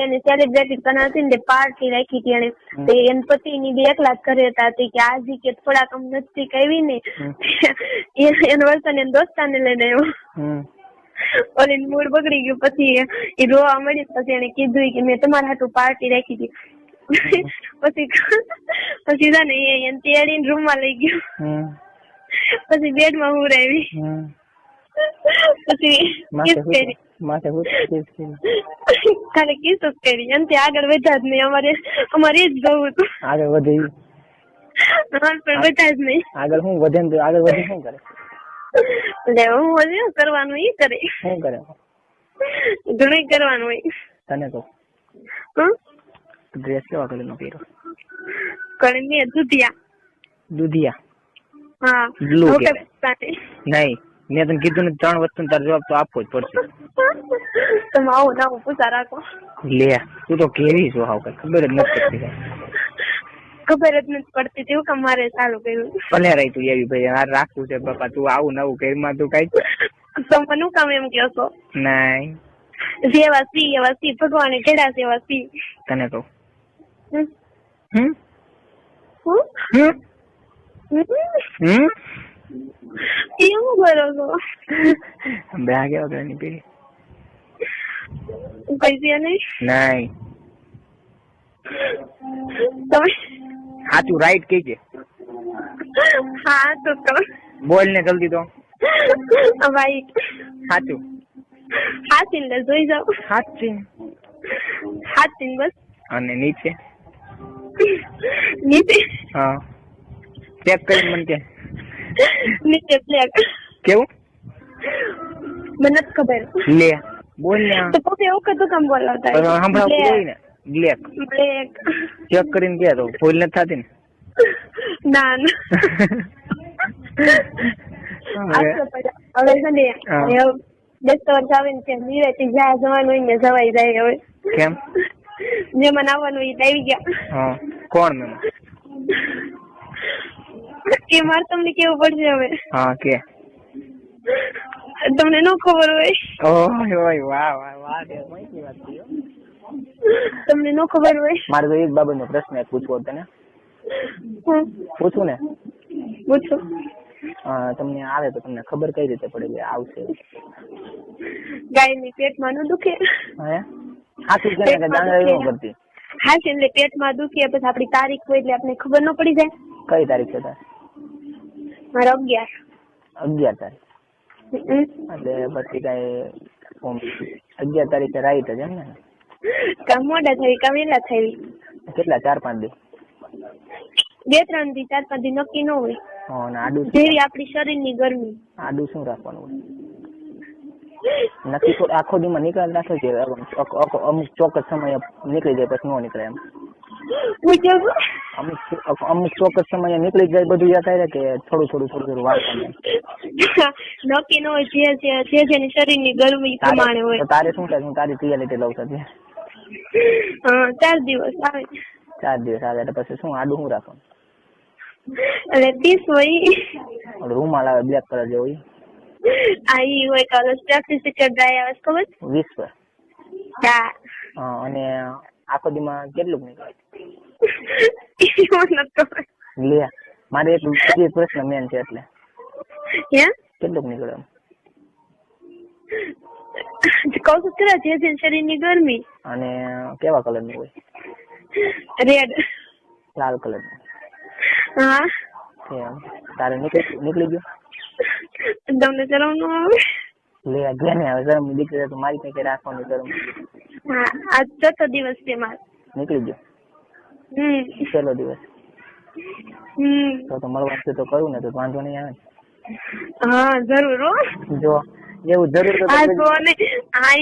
એને સેલિબ્રેટ કરનાર હતી ને પાર્ટી રાખી હતી એને એન પતિ ની બે એકલા જ ઘરે હતા કે આજે કે થોડાક નજીક આવી ને એનો વર્ષ ને દોસ્તાને લઈને આવ્યો ઓલી મૂડ બગડી ગયું પછી એ રોવા મળી પછી એને કીધું કે મેં તમારા હાટુ પાર્ટી રાખી હતી પછી છે ને એને તેડીને રૂમ માં લઈ ગયો પછી બેડ માં હુરાવી પછી ખાલી કિસ જ કરી એનાથી આગળ વધ્યા જ નહીં અમારે જ જવું હતું આગળ વધી પણ બધા જ નહીં આગળ હું વધે ને આગળ વધી શું કરે એટલે હું વધે કરવાનું એ કરે શું કરે ઘણું કરવાનું હોય તને તો ડ્રેસ કેવા કલર નો પહેર્યો કરી મેં દુધિયા હા બ્લુ નહીં મેં તને કીધું ને 3 વસ્તુ તારો જવાબ તો આપવો જ પડશે તમે આવું ના પૂછા રાખો લે તું તો કેવી છો હાવ કઈ ખબર જ નથી પડતી ખબર જ નથી પડતી તેવું કે મારે ચાલુ કર્યું ભલે રહી તું એવી ભાઈ આ રાખવું છે બાપા તું આવું નવું ઘરમાં તું કઈ તમે કામ એમ કહો છો નહીં જેવા સી એવા સી ભગવાને ઘેડા છે એવા સી તને કહું એવું કરો છો બે કેવા કલરની પેલી પૈસા નહીં નહીં તમે સાચું રાઈટ કહેજે હા તો બોલ ને જલ્દી તો વાઈટ સાચું હાથીન લે જોઈ જાઓ હાથીન બસ અને નીચે નીચે હા ચેક કરી મને કે નીચે બ્લેક કેવું મને નથી ખબર લે બોલ ને તો પોતે એવું કદું કામ બોલાવતા હમણાં બોલ ને બ્લેક ચેક કરીને કે તો ભૂલ નથી થતી ને ના હવે છે ને 10 વર્ષ આવે ને ત્યાં નિરાતે જ્યાં જવાનું હોય ને જવાઈ જાય હવે કેમ જેમાં આવવાનું હોય આવી ગયા કોણ મેમ એ મારે તમને કેવું પડશે હવે હા કે તમને ન ખબર હોય ઓય વાહ વાહ વાહ કઈ વાત છે તમને ન ખબર હોય મારે તો એક બાબતનો પ્રશ્ન પૂછવો તને પૂછું ને પૂછો તમને આવે તો તમને ખબર કઈ રીતે પડે કે આવશે ગાયની પેટમાં ન દુખે હે હાથી કે ડાંગરા એવું કરતી હા છે એટલે પેટમાં દુખે પછી આપડી તારીખ હોય એટલે આપણે ખબર ન પડી જાય કઈ તારીખ છે તારે મારે 11 તારીખ એટલે પછી કઈ 11 તારીખે રાઈટ જ એમ ને કામ મોડા થઈ કામ વેલા થઈ કેટલા 4-5 દી 2-3 દી 4-5 દી નક્કી ન હોય આડું જેવી આપડી શરીરની ગરમી આડું શું રાખવાનું હોય નક્કી આખો દી માં નીકળ રાખે છે અમુક ચોક્કસ સમય નીકળી જાય પછી ન નીકળે એમ અમુક ચોક્કસ સમય નીકળી જાય બધું યાદ થાય કે થોડું વાંચવાનું નક્કી ન હોય જે જેની શરીરની ગરમી પ્રમાણે હોય તારે શું થાય હું તારી રિયાલિટી લઉં છું 4 દિવસ આવે 4 દિવસ આવે એટલે પછી શું આડું શું રાખવાનું એટલે 30 હોય રૂમાલ આવે બ્લેક કલર જેવો ઈ હોય કલર સ્ટેટિસ્ટિકલ ડ્રાય આવે ખબર 20 પર હા અને આખો દીમાં કેટલું નીકળે લે મારે એક પ્રશ્ન મેન છે એટલે કેટલું નીકળે કહું છું ખરા જે શરીરની ગરમી અને કેવા કલર ની હોય રેડ લાલ કલર ની હા તારે નીકળી ગયો તમને શરમ ન આવે લે જેને હવે શરમ નીકળે તો મારી કઈ રાખવાની શરમ હા આજ 4થો દિવસ છે મારે નીકળી ગયો છેલ્લો દિવસ તો મળવા છે તો કરું ને તો વાંધો નહીં આવે હા જરૂર જો એવું જરૂર તો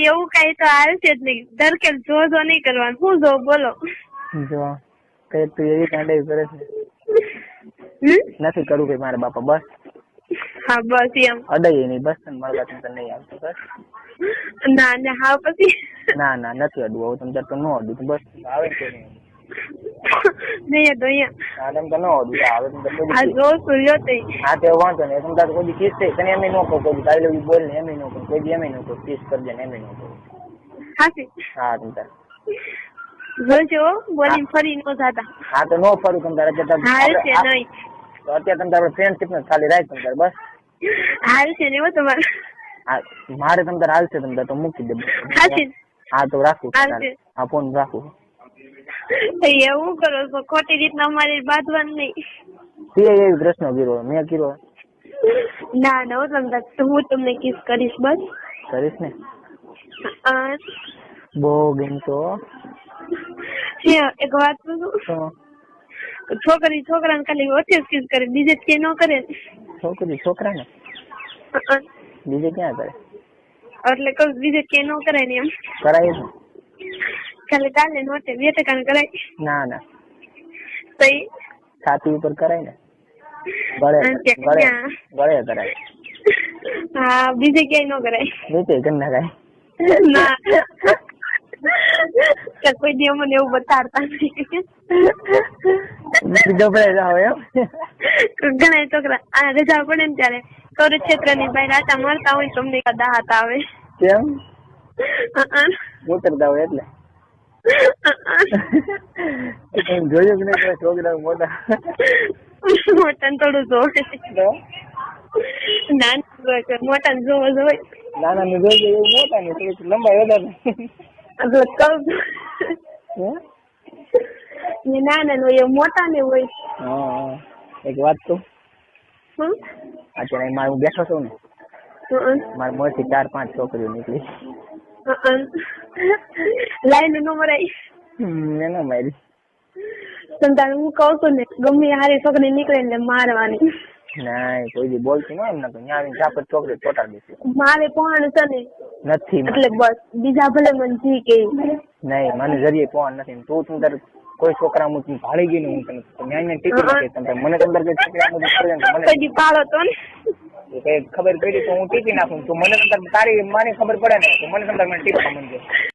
એવું કઈ તો આવશે જ નહીં દરકેલ જો નહીં કરવાનું શું જો બોલો જો કઈ તું એવી કાંડાઈ કરે છે નથી કરવું કઈ મારા બાપા બસ હા બસ એમ અડાઈ નહીં બસ મળવા તને નહીં આવતું બસ ના હા પછી ના નથી અડવું હવે તમે તો ન અડવું બસ આવે છે નહીં તો અહીંયા હા તમે તો ન અડવું આવે તમે આ જો સૂર્યોદય હા તે વાંધો નહીં તમે તારે કોઈ કિસ થઈ તને એમ ન કહું કોઈ તારે લેવું બોલ ને એમ ન કહું કોઈ એમ ન કહું કિસ કરજે ને એમ ન કહું હા હા તમે તારે જોજો બોલીને ફરી ન જાતા. હા તો નો ફરું તમ તારે અત્યારે હાલ છે નહીં. તો અત્યારે તમ તારે ફ્રેન્ડશીપ ને ખાલી રાખ તમ તારે બસ. હાલ છે ને હો તમારે. હા મારે તમ તારે હાલશે તમ તારે તો મૂકી દે. હાલશે. હા તો રાખું. હાલશે. હા ફોન રાખું. એવું કરો છો ખોટી રીતના અમારે બાંધવાનું નહીં. તે એવી પ્રશ્ન કર્યો મેં કર્યો. ના ના તમને તો હું તમને કિસ કરીશ બસ. કરીશ ને. હા. બહુ ગમતો. એક વાત પૂછું. છોકરી છોકરાને ખાલી ઓછી કિસ કરે બીજે કે ન કરે. છોકરી છોકરાને બીજે ક્યાં કરે. એટલે કહું બીજે કે ન કરાય ને એમ. કરાય છે. ખાલી કાલે નોટે 2% કરાય. ના ના. તો છાતી ઉપર કરાય ને. ગળે કરાય. હા બીજે ક્યાંય ન કરાય. નીચે કરી નાખાય. ના કોઈ દી મને એવું બતાડતા નહીં. ઘણા છોકરા આ રજા પડે ને ત્યારે કૌર ક્ષેત્ર ની બહાર આટા મારતા હોય તમને દાહત આવે. કેમ ઉતરતા હોય એટલે. જોયું કે નહીં છોકરા મોટા મોટા થોડું જોવે. નાના મોટા જોવો જોવે. નાના ને જોઈ એવું મોટા ને થોડું લંબાઈ વધારે. નાના નો એવું મોટા ને હોય. હા એક વાત તો અત્યારે મારે હું બેઠો છું ને મારા મોરથી 4-5 છોકરીઓ નીકળી. લાઈન નો મરાય. એનો મારી સંતાન હું કઉ છું ને ગમે હારી છોકરી નીકળે એટલે મારવાની. ના કોઈ દી બોલતી ન એમ ના તો ન્યા ચાપત છોકરી પોટાડી દેશે. મારે પણ છે ને નથી એટલે બસ બીજા ભલે મને જી કે નહીં મને જરીએ ફોન નથી. તું તારે કોઈ છોકરા હું ભાળી ગઈ ને હું તને ન્યાય ટીપી નાખે તમે મને ખબર કે છોકરા મને કદી પાડો તો ને કઈ ખબર પડી તો હું ટીપી નાખું તો મને તારી મારી ખબર પડે ને તો મને ટીપવા મને